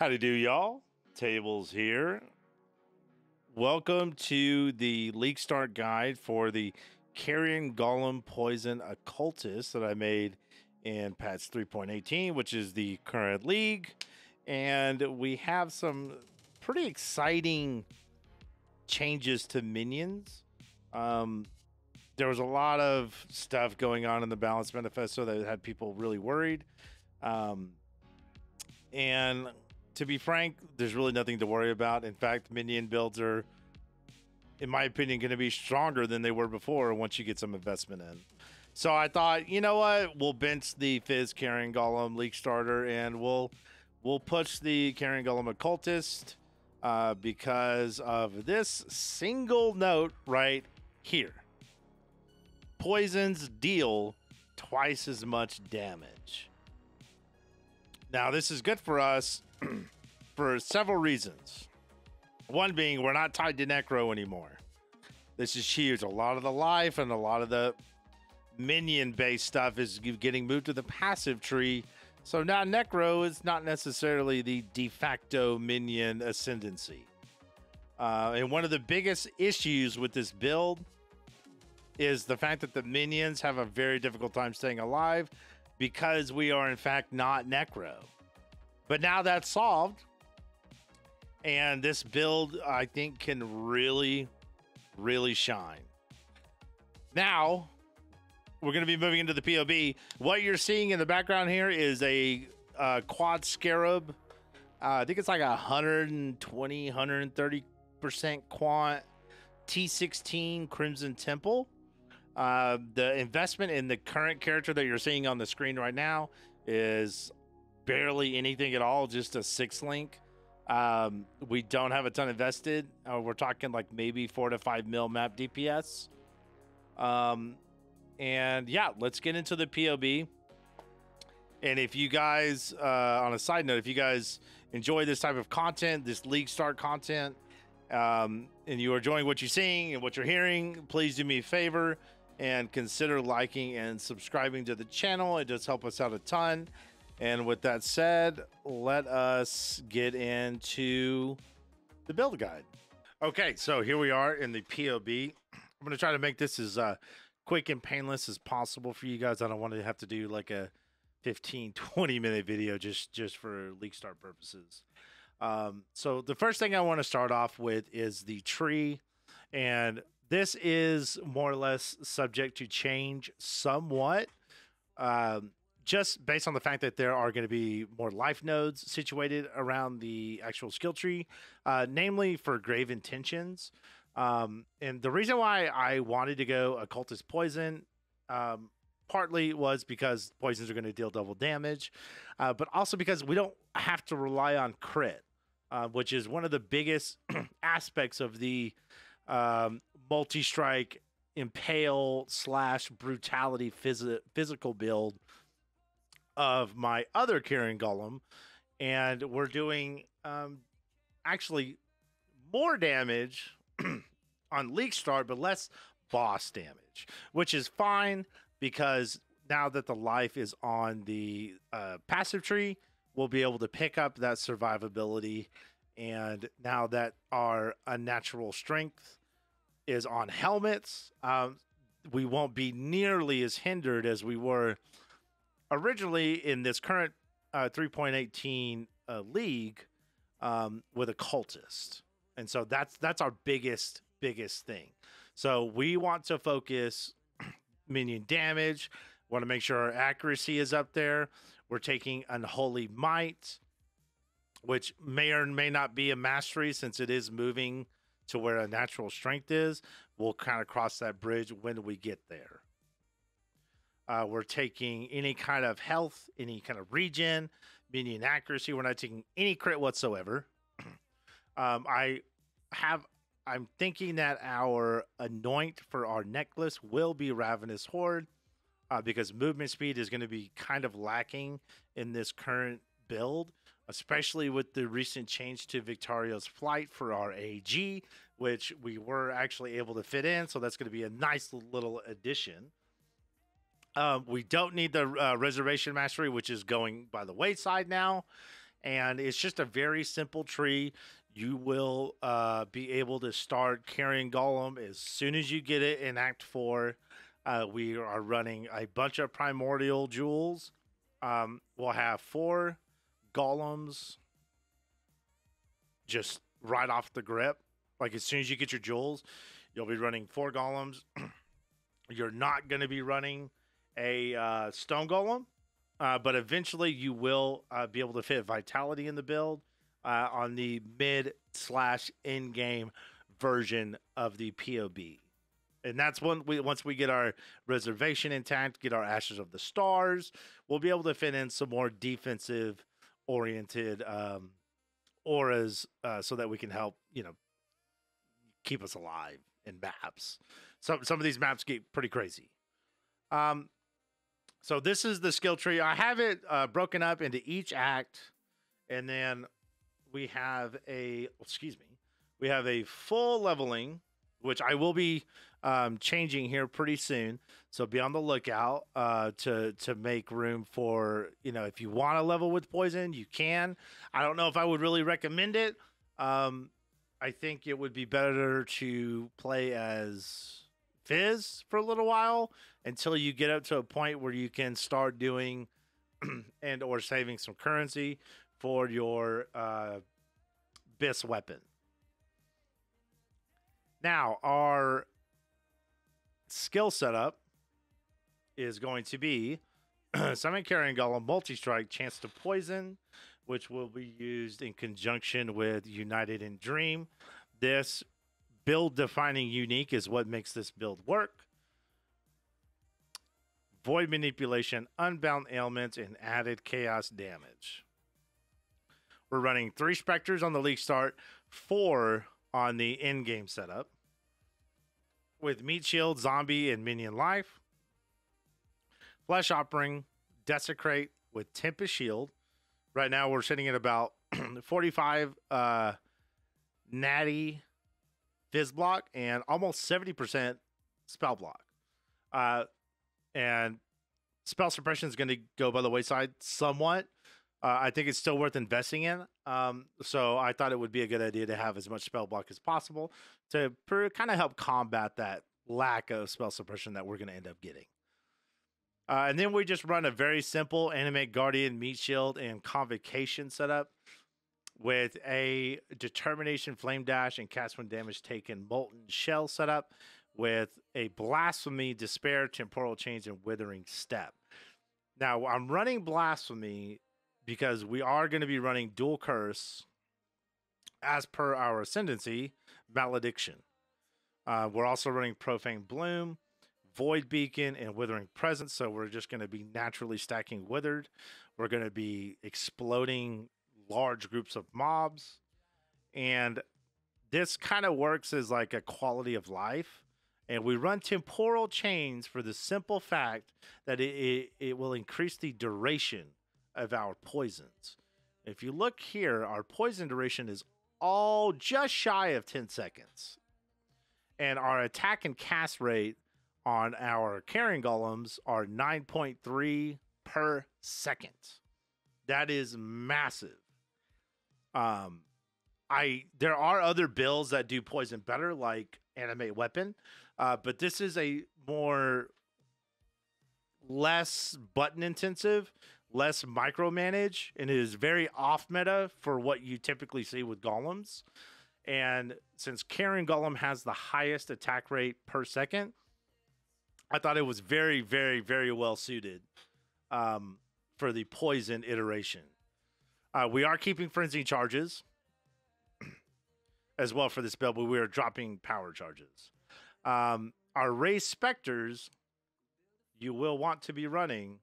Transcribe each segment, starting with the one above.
Howdy do, y'all. Tables here. Welcome to the League Start guide for the Carrion Golem Poison Occultist that I made in patch 3.18, which is the current league. And we have some pretty exciting changes to minions. There was a lot of stuff going on in the Balance Manifesto that had people really worried. And to be frank, there's really nothing to worry about. In fact, minion builds are, in my opinion, going to be stronger than they were before once you get some investment in. So I thought, you know what? We'll bench the Fizz Carrion Golem League Starter, and we'll push the Carrion Golem Occultist because of this single note right here. Poisons deal twice as much damage. Now, this is good for us for several reasons. One being, we're not tied to Necro anymore. This is huge. A lot of the life and a lot of the minion-based stuff is getting moved to the passive tree. So now Necro is not necessarily the de facto minion ascendancy. And one of the biggest issues with this build is the fact that the minions have a very difficult time staying alive because we are, in fact, not Necro. But now that's solved. And this build, I think, can really, really shine. Now, we're going to be moving into the POB. What you're seeing in the background here is a quad scarab. I think it's like 120, 130% quant T16 Crimson Temple. The investment in the current character that you're seeing on the screen right now is barely anything at all, just a 6 link. We don't have a ton invested. We're talking like maybe 4 to 5 mil map DPS. And yeah, let's get into the POB. And if you guys, on a side note, if you guys enjoy this type of content, this League Start content, and you are enjoying what you're seeing and what you're hearing, please do me a favor and consider liking and subscribing to the channel. It does help us out a ton. And with that said, let us get into the build guide. Okay, so here we are in the POB. I'm going to try to make this as quick and painless as possible for you guys. I don't want to have to do like a 15-20 minute video just for League Start purposes. So the first thing I want to start off with is the tree. And this is more or less subject to change somewhat. Just based on the fact that there are going to be more life nodes situated around the actual skill tree, namely for grave intentions. And the reason why I wanted to go Occultist Poison, partly was because poisons are going to deal double damage, but also because we don't have to rely on crit, which is one of the biggest aspects of the multi-strike impale / brutality physical build of my other Carrion Golem. And we're doing actually more damage on League Start, but less boss damage, which is fine because now that the life is on the passive tree, we'll be able to pick up that survivability. And now that our unnatural strength is on helmets, we won't be nearly as hindered as we were originally in this current 3.18 league with Occultist. And so that's our biggest thing. So we want to focus minion damage, want to make sure our accuracy is up there. We're taking Unholy Might, which may or may not be a mastery since it is moving to where a natural strength is. We'll kind of cross that bridge when we get there. We're taking any kind of health, any kind of regen, minion accuracy. We're not taking any crit whatsoever. I'm thinking that our anoint for our necklace will be Ravenous Horde, because movement speed is going to be kind of lacking in this current build, especially with the recent change to Victario's Flight for our AG, which we were actually able to fit in. So that's going to be a nice little addition. We don't need the Reservation Mastery, which is going by the wayside now. and it's just a very simple tree. You will be able to start Carrion Golem as soon as you get it in Act 4. We are running a bunch of primordial jewels. We'll have 4 golems just right off the grip. Like as soon as you get your jewels, you'll be running 4 golems. You're not going to be running a stone golem, but eventually you will be able to fit vitality in the build on the mid/end game version of the POB. And that's when once we get our reservation intact, get our Ashes of the Stars, we'll be able to fit in some more defensive oriented auras so that we can help, keep us alive in maps. Some of these maps get pretty crazy. So this is the skill tree. I have it broken up into each act, and then we have a full leveling, which I will be changing here pretty soon. So be on the lookout to make room for, if you want to level with poison, you can. I don't know if I would really recommend it. I think it would be better to play as Fizz for a little while until you get up to a point where you can start doing and or saving some currency for your Bis weapon. Now, our skill setup is going to be Summon Carrion Golem, Multi-Strike, Chance to Poison, which will be used in conjunction with United in Dream. This build-defining unique is what makes this build work. Void Manipulation, Unbound Ailments, and added Chaos Damage. We're running 3 Spectres on the League start, 4 on the in-game setup, with Meat Shield, Zombie, and Minion Life. Flesh Offering, Desecrate with Tempest Shield. Right now we're sitting at about 45 natty Fizz block and almost 70% spell block. And spell suppression is going to go by the wayside somewhat. I think it's still worth investing in. So I thought it would be a good idea to have as much spell block as possible to kind of help combat that lack of spell suppression that we're going to end up getting. And then we just run a very simple Animate Guardian, Meat Shield, and Convocation setup with a Determination, Flame Dash, and Cast When Damage Taken Molten Shell setup with a Blasphemy, Despair, Temporal Change, and Withering Step. Now, I'm running Blasphemy because we are going to be running Dual Curse as per our Ascendancy, Malediction. We're also running Profane Bloom, Void Beacon, and Withering Presence, so we're just going to be naturally stacking Withered. We're going to be exploding large groups of mobs, and this kind of works as like a quality of life. And we run Temporal Chains for the simple fact that it will increase the duration of our poisons. If you look here, our poison duration is all just shy of 10 seconds. And our attack and cast rate on our Carrion Golems are 9.3 per second. That is massive. There are other builds that do poison better, like Animate Weapon, but this is a less button intensive, less micromanage, and it is very off meta for what you typically see with golems. And since Carrion Golem has the highest attack rate per second, I thought it was very, very, very well suited for the poison iteration. We are keeping frenzy charges as well for this build, but we are dropping power charges. Our raised specters, you will want to be running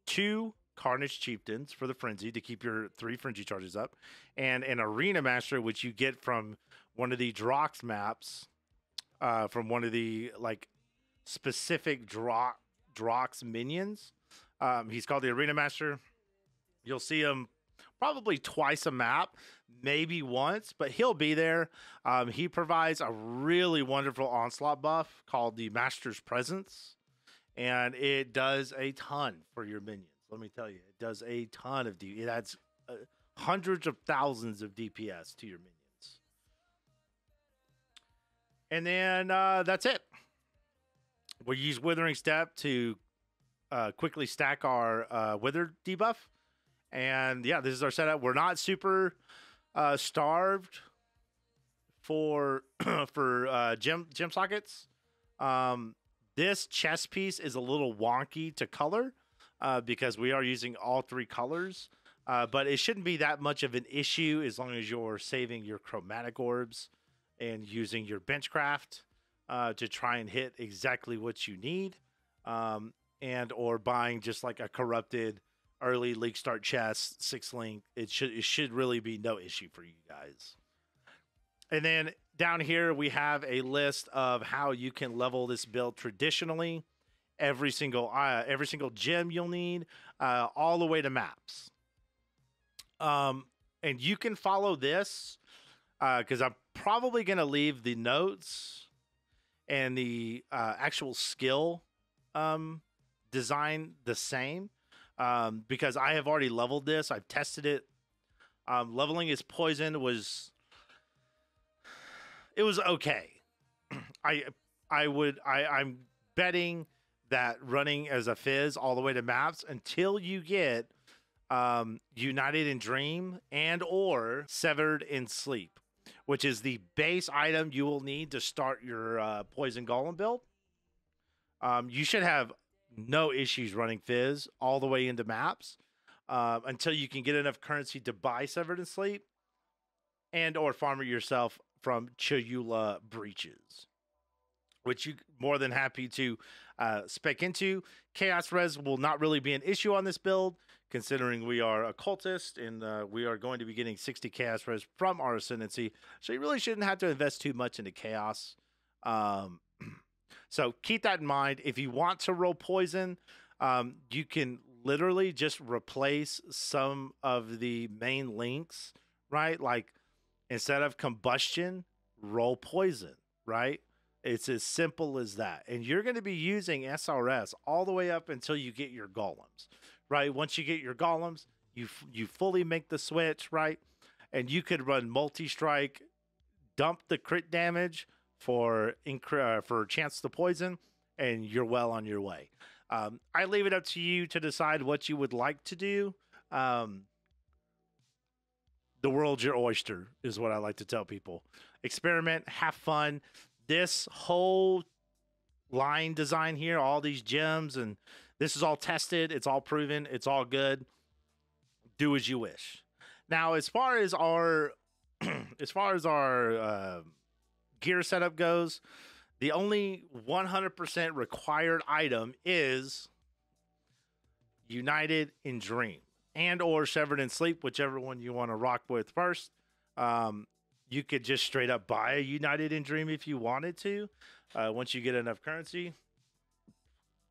2 Carnage Chieftains for the frenzy to keep your 3 frenzy charges up, and an Arena Master, which you get from one of the Drox maps, from one of the like specific Drox minions. He's called the Arena Master. You'll see him probably twice a map, maybe once, but he'll be there. He provides a really wonderful onslaught buff called the Master's Presence, and it does a ton for your minions. Let me tell you, it does a ton of DPS. It adds hundreds of thousands of DPS to your minions. And then that's it. We use Withering Step to quickly stack our Wither debuff. And yeah, this is our setup. We're not super starved for gem sockets. This chest piece is a little wonky to color because we are using all three colors. But it shouldn't be that much of an issue as long as you're saving your chromatic orbs and using your benchcraft to try and hit exactly what you need, and or buying just like a corrupted early league start chest 6-link. It should really be no issue for you guys. And then down here we have a list of how you can level this build traditionally. Every single gem you'll need, all the way to maps. And you can follow this because I'm probably going to leave the notes and the actual skill design the same because I have already leveled this. I've tested it. Leveling his poison was okay. I'm betting that running as a fizz all the way to maps until you get United in Dream and or Severed in Sleep, which is the base item you will need to start your Poison Golem build. You should have no issues running Fizz all the way into maps until you can get enough currency to buy Severed in Sleep and or farm it yourself from Cholula Breaches, which you're more than happy to spec into. Chaos Res will not really be an issue on this build, considering we are Occultist and we are going to be getting 60 Chaos Res from our Ascendancy. So you really shouldn't have to invest too much into Chaos. So keep that in mind. If you want to roll Poison, you can literally just replace some of the main links, right? Like instead of Combustion, roll Poison, right? It's as simple as that. And you're going to be using SRS all the way up until you get your golems, right? Once you get your golems, you fully make the switch, right? And you could run multi-strike, dump the crit damage for chance to poison, and you're well on your way. I leave it up to you to decide what you would like to do. The world's your oyster is what I like to tell people. Experiment, have fun. This whole line design here, all these gems, and this is all tested. It's all proven. It's all good. Do as you wish. Now, as far as our gear setup goes, the only 100% required item is United in Dream and or Severed in Sleep, whichever one you want to rock with first. You could just straight up buy a United in Dream if you wanted to, once you get enough currency.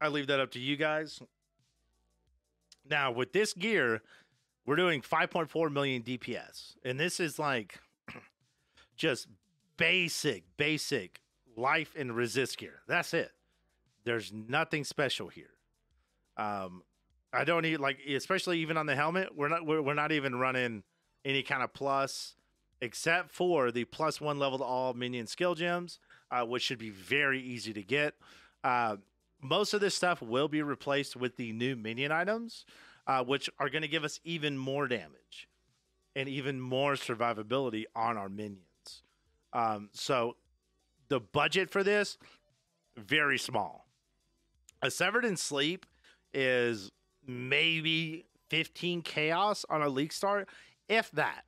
I leave that up to you guys. Now, with this gear, we're doing 5.4 million DPS. And this is like just basic life and resist gear. That's it. There's nothing special here. I don't need, like, especially even on the helmet, we're not even running any kind of plus, except for the +1 level to all minion skill gems, which should be very easy to get. Most of this stuff will be replaced with the new minion items, which are going to give us even more damage and even more survivability on our minions. So the budget for this, very small. A Severed in Sleep is maybe 15 chaos on a league start, if that.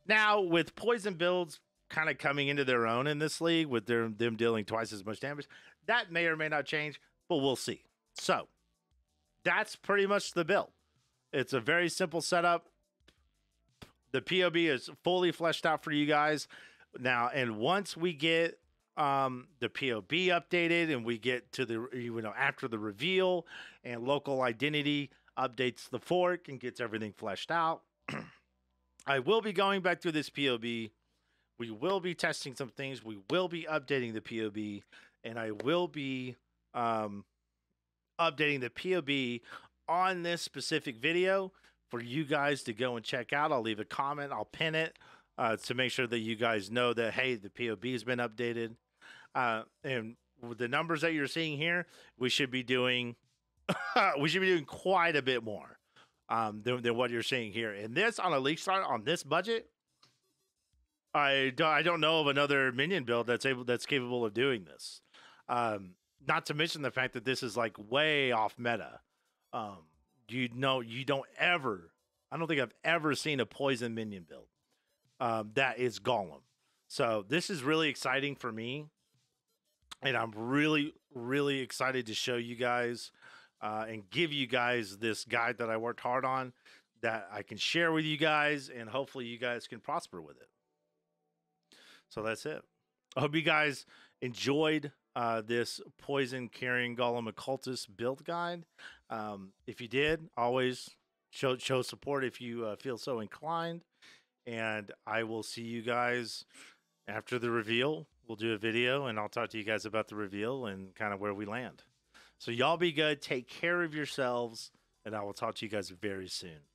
Now, with poison builds kind of coming into their own in this league, with them dealing twice as much damage, that may or may not change, but we'll see. So that's pretty much the build. It's a very simple setup. The POB is fully fleshed out for you guys now, and once we get the POB updated and we get to the after the reveal and local identity updates the fork and gets everything fleshed out, I will be going back through this POB. We will be testing some things. We will be updating the POB, and I will be updating the POB on this specific video for you guys to go and check out. I'll leave a comment. I'll pin it to make sure that you guys know that, hey, the POB has been updated. And with the numbers that you're seeing here, we should be doing quite a bit more than what you're seeing here. And this on a league start on this budget, I don't know of another minion build that's capable of doing this. Not to mention the fact that this is like way off meta. I don't think I've ever seen a poison minion build that is Golem. So this is really exciting for me, and I'm really, really excited to show you guys and give you guys this guide that I worked hard on that I can share with you guys, and hopefully you guys can prosper with it. So that's it. I hope you guys enjoyed this Poison Carrion Golem Occultist build guide. If you did, always show support if you feel so inclined. And I will see you guys after the reveal. We'll do a video, and I'll talk to you guys about the reveal and kind of where we land. So y'all be good. Take care of yourselves, and I will talk to you guys very soon.